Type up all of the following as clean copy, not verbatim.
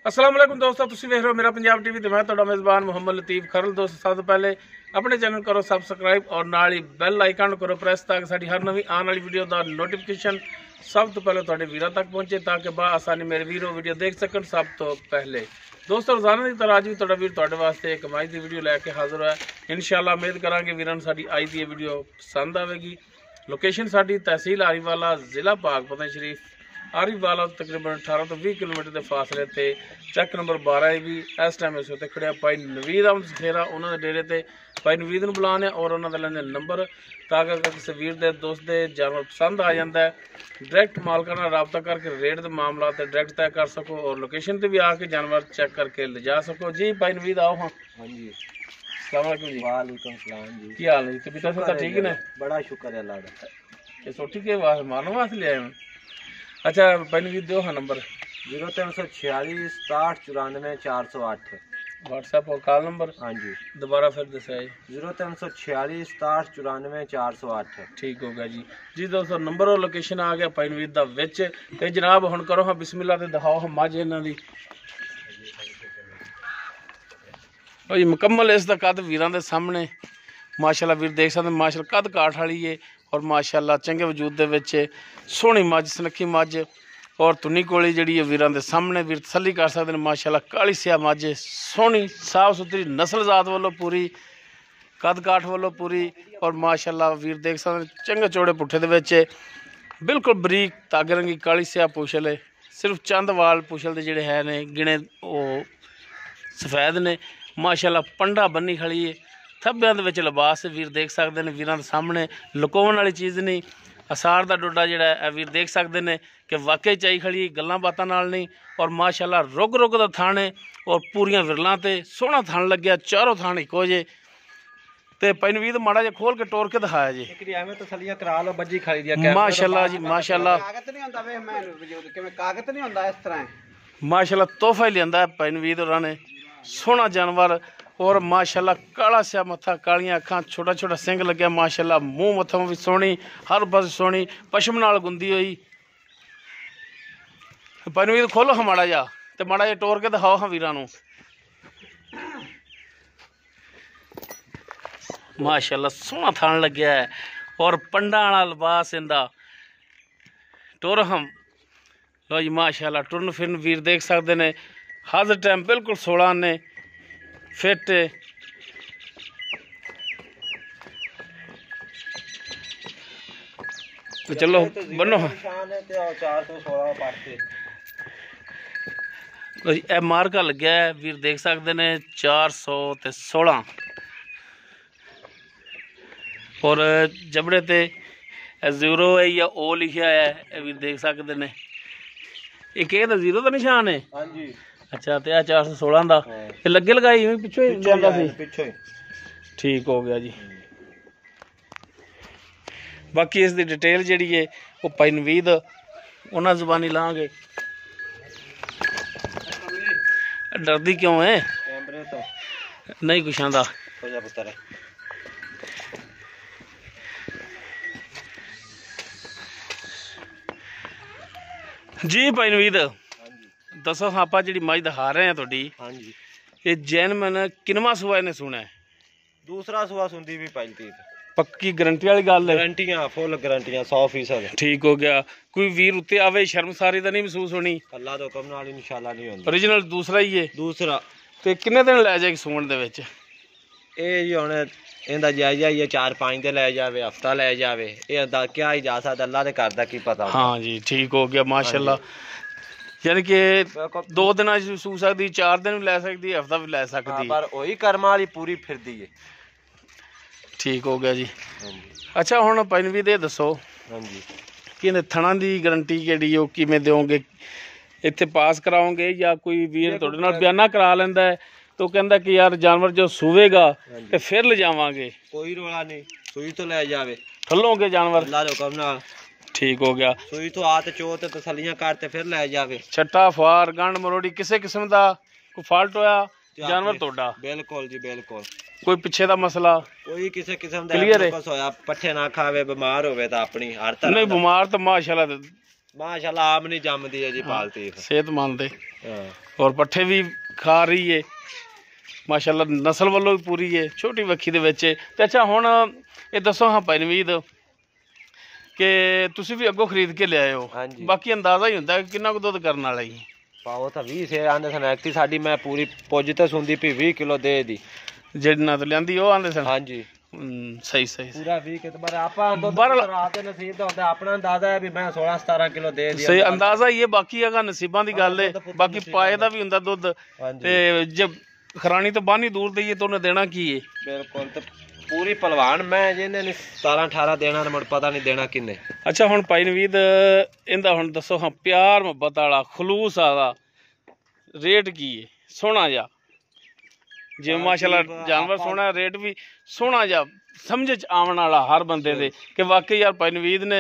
अस्सलाम वालेकुम दोस्तों, तुसीं वेख रहे हो मेरा पंजाब टीवी ते मैं तुहाडा मेज़बान मुहम्मद लतीफ़ खरल। दोस्त सब तो पहले अपने चैनल करो सबसक्राइब और नाल ही बैल आइकन करो प्रेस ताकि साडी हर नवी आने वाली वीडियो का नोटिफिकेशन सब तो पहले तुहाडे वीरां तक पहुंचे ताकि आसानी मेरे वीरों वीडियो देख सकन सब तो पहले। दोस्तों रोजाना की तरह अज भी तुहाडा वीर तुहाडे वास्ते एक कमाई की वीडियो लैके हाजिर है। इंशाअल्लाह उम्मीद करांगे वीरां नूं साडी अज दी वीडियो पसंद आवेगी। लोकेशन साडी तहसील आरीवाला जिला पाकपतन शरीफ आरीवाला तकरीबन 18 तो 20 किलोमीटर के फासले ते चैक नंबर 12 भी इस टाइम इस उत्ते खड़िया भाई नवीद अहमद सखेरा उन्होंने डेरे ते भाई नवीद नूं बुलाने और उन्होंने लेने नंबर ताकि अगर किसी वीर दे दोस्त दे जानवर पसंद आ जाता है डायरैक्ट मालकां नाल राबता करके रेट के मामला डायरैक्ट तय कर सको और लोकेशन पर भी आके जानवर चेक करके ले जा सको। जी भाई नवीद आओ। हाँ जी अस्सलाम वालेकुम जी। वालेकुम सलाम जी। की हाल है? तबीयत सब ठीक है ना? बड़ा शुक्र है अल्लाह दा। ये सोटी के वास्ते मालूम वास्ते ले आए हो? अच्छा भाई नवीद दो हाँ नंबर 0346 67 94 408 व्हाट्सएप और कॉल नंबर। हाँ जी दोबारा फिर दसा जी। 0346 67 94 408 ठीक होगा जी। जी दोस्तों नंबर और लोकेशन आ गया भाई नवीद दा विच ते जनाब हुण करो हाँ बिस्मिल्लाह ते दिखाओ हाँ मझ इन्हां दी। ओ जी मुकम्मल इसदा कद वीरां दे सामने माशाल्लाह वीर देख सकते माशाल्लाह कद काठ वाली है और माशाल्लाह चंगे वजूद दे विच सोहनी मझ सनखी मझ और तुनी कोली जिहड़ी है वीरां दे सामने वीर तसल्ली कर सकते हैं। माशाल्लाह काली सिया मझ सोहनी साफ सुथरी नस्ल जात वालों पूरी कद काठ वालों पूरी और माशाल्लाह वीर देख सकते चंगे चौड़े पुट्ठे दे विच बिल्कुल बरीक तागे रंगी काली सिया पुछल है। सिर्फ चंद वाल पुछल दे जिहड़े है ने गिणे वो सफेद ने। माशाल्लाह पंडा बन्नी खड़ी है थब्बियां दे विच लिबास वीर देख सकते हैं। वीरां दे सामने लुकाउण वाली चीज़ नहीं असार दा डोडा जिहड़ा है वीर देख सकते हैं कि वाकई चाई खड़ी गल्लां बातां नाल नहीं और माशाल्लाह रुग रुग दा थान है और पूरियां विरलां ते सोहना थान लग्या चारों थान इक्को जे ते भाई नवीद माड़ा जिहा खोल के टोर के दिखाया जी। एक एवें तसल्लियां करा लो बज्जी खड़ी दी माशाल्लाह जी माशाल्लाह कागज नहीं हुंदा वे मैं किवें कागज नहीं हुंदा इस तरह माशाल्लाह तोहफा ही लियांदा है भाई नवीद होरां ने सोहना जानवर और माशाल्लाह काला सिया मत्था कालियां अखां छोटा छोटा सिंग लग्या माशाल्लाह मूँह मत्थों भी सोहनी हर बस सोहनी पशम नाल गुंदी हुई। भाई नवीद खोलो हाँ माड़ा जा ते माड़ा जा टोर के दिखाओ हाँ वीरां नूं। माशाल्लाह सोहना थान लग्या है और पंडा वाला लिबास इंदा टोर हम लो जी माशाल्लाह टुरन फिरन वीर देख सकते ने हर टाइम बिल्कुल 16 ने फिट तो चलो बनो ए मार्का लग्या है वीर देख सकते ने 416 और जबड़े ते जीरो है या ओ लिखा है वीर देख सकते ने एक जीरो का निशान है। हाँ जी अच्छा तो यह 416 का लगे लगाई पिछो पिछो ठीक हो गया जी। बाकी इसकी डिटेल जी है वो भाई नवीद उन्हें जुबानी लाँगे। डरदी क्यों है? कैमरे तो नहीं कुछ आंदा पुत्र जी भाई नवीद दसो हाँ आप जी मझ दिखा रहे हैं थोड़ी हाँ जी ये जैन मैंने किनवा सुआ इन्हें सुना है? दूसरा सुआ सुनती भी पहली पक्की गारंटी वाली गल है? गारंटियां फुल गारंटियां 100%। ठीक हो गया। कोई वीर उत्ते आवे शर्मसारी तो नहीं महसूस होनी? अल्लाह दे हुक्म नाल इंशाअल्लाह नहीं होंदा। ओरिजिनल दूसरा ही है? दूसरा ते किन्ने दिन लै जाएगी सूण दे विच? ਇਹ ਜੀ ਹੁਣ ਇਹਦਾ ਜਾਇਜ਼ਾ ਹੀ 4-5 ਦੇ ਲੈ ਜਾਵੇ ਹਫਤਾ ਲੈ ਜਾਵੇ ਇਹ ਦਾ ਕਿਹਾ ਹੀ ਜਾ ਸਕਦਾ ਅੱਲਾ ਦੇ ਘਰ ਦਾ ਕੀ ਪਤਾ। हाँ जी ठीक हो गया माशाल्लाह यानी कि 2 दिन सू सकती 4 दिन भी लै सकती हफ्ता भी लै सकती पर वही कर्म वाली पूरी फिरदी है। ठीक हो गया जी। अच्छा हुण भाई नवीद ये दसो हाँ जी कि इन्हें थणा की गारंटी जिहड़ी वो किवें देओगे? इत्थे पास कराओगे या कोई वीर तुहाडे नाल बयाना करा लैंदा है तो कहता कि यार जानवर जो सूवेगा तो फिर ले जावांगे? कोई रोला नहीं सुई तो ले जावे ठल्लोगे जानवर अल्लाह दे हुक्म नाल। ठीक हो गया। सुई तो आ ते चो ते तसल्लियां करते फिर ले जावे। छट्टा फार गंढ मरोड़ी किसी किस्म का कोई फॉल्ट होया जानवर तोड़ा? बिल्कुल जी बिल्कुल। कोई पिछे का मसला कोई किसी किस्म क्लियर है? होया पट्ठे ना खावे बीमार होवे तो अपनी हर तरह नहीं बीमार तो माशाल्लाह माशाल्लाह आप नहीं जमदी है जी पालती। सेहतमंद है हाँ और पट्ठे भी खा रही है माशाल्लाह, नस्ल वालों भी पूरी है, छोटी वक्खी दे विच। ते अच्छा हुण ये दसो हाँ भाई नवीद कि तुसीं भी अगों खरीद के लिआए हो, हाँ जी। बाकी अंदाज़ा ही हुंदा कि किन्ना कुछ दुध करन वाला ही। पाओ तो 20 से आंदे सन एक्टी साडी मैं पूरी पुज ते सुंदी पी 20 किलो दे दी जिन्ना तो लियांदी ओ आंदे सन। हाँ जी सही सही पूरा 20 के बार आपा दुध रात दे नसीब दा होंदा अपना अंदाजा है भी मैं 16 17 किलो दे दिया। सही अंदाज़ा ही है, बाकी अगर नसीबां दी गल है, बाकी पाए दा भी हुंदा दुध। ते जब खरानी तो बानी दूर दी है तो उन्हें देना की है। बिल्कुल तो पूरी पहलवान मैं जिन्हें 17 18 देना मुझे पता नहीं देना किन्ने। अच्छा हुण भाई नवीद इंदा हुण दसो हाँ प्यार मुहब्बत वाला खलूस वाला रेट की है सोहना जा, जिवें माशाल्लाह जानवर सोहना रेट भी सोहना जा समझ च आवन वाला हर बंदे दे कि वाकई यार भाई नवीद ने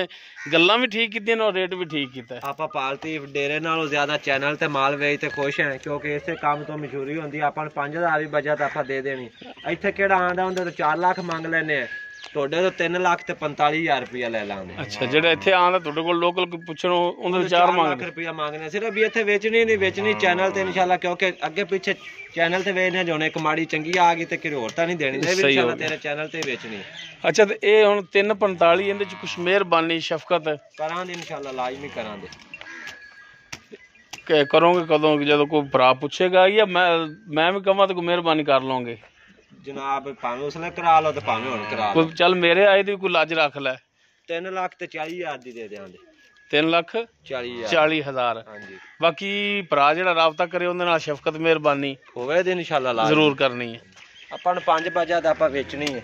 गल्लां भी ठीक कीतियां और रेट भी ठीक कीता है। आपां पालती डेरे नालों ज्यादा चैनल ते माल वेच ते खुश हैं क्योंकि इसे काम तो मशहूरी होंदी। आपां 5000 भी बचत आपां दे देनी। इत्थे केड़ा आंदा हुंदा तो 4 लाख मंग लैने ਤੁਹਾਡੇ ਤੋਂ 3 ਲੱਖ ਤੇ 45000 ਰੁਪਇਆ ਲੈ ਲਾਂਗੇ। ਅੱਛਾ ਜਿਹੜਾ ਇੱਥੇ ਆਂਦਾ ਤੁਹਾਡੇ ਕੋਲ ਲੋਕਲ ਕੋਈ ਪੁੱਛਣ ਉਹਨਾਂ ਦੇ 4 ਲੱਖ ਰੁਪਇਆ ਮੰਗਨੇ ਸਿਰਫ ਵੀ ਇੱਥੇ ਵੇਚਣੀ ਨਹੀਂ ਵੇਚਣੀ ਚੈਨਲ ਤੇ ਇਨਸ਼ਾਅੱਲਾ ਕਿਉਂਕਿ ਅੱਗੇ ਪਿੱਛੇ ਚੈਨਲ ਤੇ ਵੇਚਣੇ ਜੋਨੇ ਇੱਕ ਮਾੜੀ ਚੰਗੀ ਆ ਗਈ ਤੇ ਕਿਰੇ ਹੋਰ ਤਾਂ ਨਹੀਂ ਦੇਣੀ ਇਹ ਵੀ ਇਨਸ਼ਾਅੱਲਾ ਤੇਰੇ ਚੈਨਲ ਤੇ ਵੇਚਣੀ। ਅੱਛਾ ਤੇ ਇਹ ਹੁਣ 345 ਇਹਦੇ ਚ ਕੁਛ ਮਿਹਰਬਾਨੀ ਸ਼ਫਕਤ ਕਰਾਂਗੇ ਇਨਸ਼ਾਅੱਲਾ ਲਾਜ਼ਮੀ ਕਰਾਂਗੇ। ਕਿ ਕਰੋਗੇ ਕਦੋਂ ਜਦੋਂ ਕੋਈ ਭਰਾ ਪੁੱਛੇਗਾ ਜਾਂ ਮੈਂ ਵੀ ਕਹਾਂ ਤਾਂ ਕੋਈ ਮਿਹਰਬਾਨੀ ਕਰ ਲਓਗੇ जनाब भावें उसने करा लो तो भावें हुण करा लो। चल मेरे आए दी कोई लाज रख लै 3 लाख ते 40000 दी दे देंगे। 3 लाख 40,000 हाँ जी। बाकी भरा जेड़ा राबता करे उहदे नाल शफकत मेहरबानी होवे ते इंशाअल्लाह जरूर करनी है। ਆਪਾਂ ਨੂੰ 5 ਵਜੇ ਦਾ ਆਪਾਂ ਵੇਚਣੀ ਹੈ।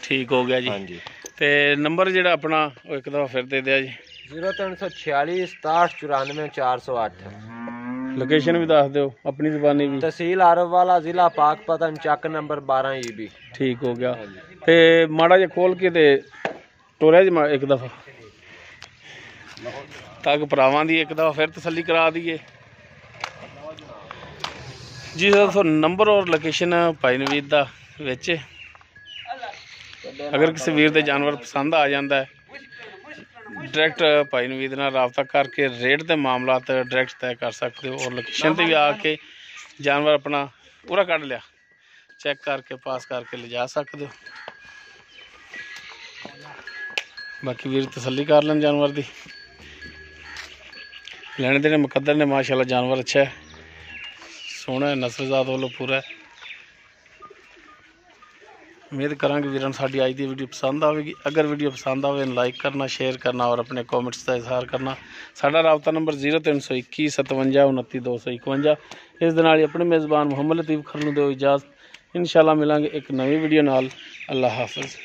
ठीक हो गया जी। हाँ जी ते नंबर जेड़ा अपना वो एक दफा फिर दे दिया जी 0346 67 94 408। लोकेशन भी दस दो अपनी ज़बानी भी। तहसील आरववाला जिला पाकपतन चक नंबर 12 EB। ठीक हो गया ते माड़ा जिहा खोल के ते टोरिया जी एक दफ़ा ताकि भरावां दी एक दफ़ा फिर तसल्ली करा दीए जी। सर नंबर और लोकेशन भाई नवीद दा विच अगर किसी वीर दे जानवर पसंद आ जाता है डायरैक्ट भाई नवीद नाल राबता करके रेट के मामला डायरैक्ट तय कर सकते हो और लोकेशन पर भी आके जानवर अपना पूरा कढ़ लिया चेक करके पास करके ले जा सकते हो। बाकी वीर तसल्ली कर लें जानवर की लेने देने मुकद्दर ने माशाल्लाह जानवर अच्छा है सोहना है नस्लजात वालों पूरा है। उम्मीद करांगे वीरां साडी अज की वीडियो पसंद आएगी। अगर वीडियो पसंद आए लाइक करना शेयर करना और अपने कॉमेंट्स का इजहार करना। साडा राबता नंबर 0321 57 29 251। इस दे नाल अपने मेज़बान मुहम्मद लतीफ़ खरनू दो इजाज़त। इंशाअल्लाह मिलांगे एक नवी वीडियो नाल। अल्लाह हाफिज़।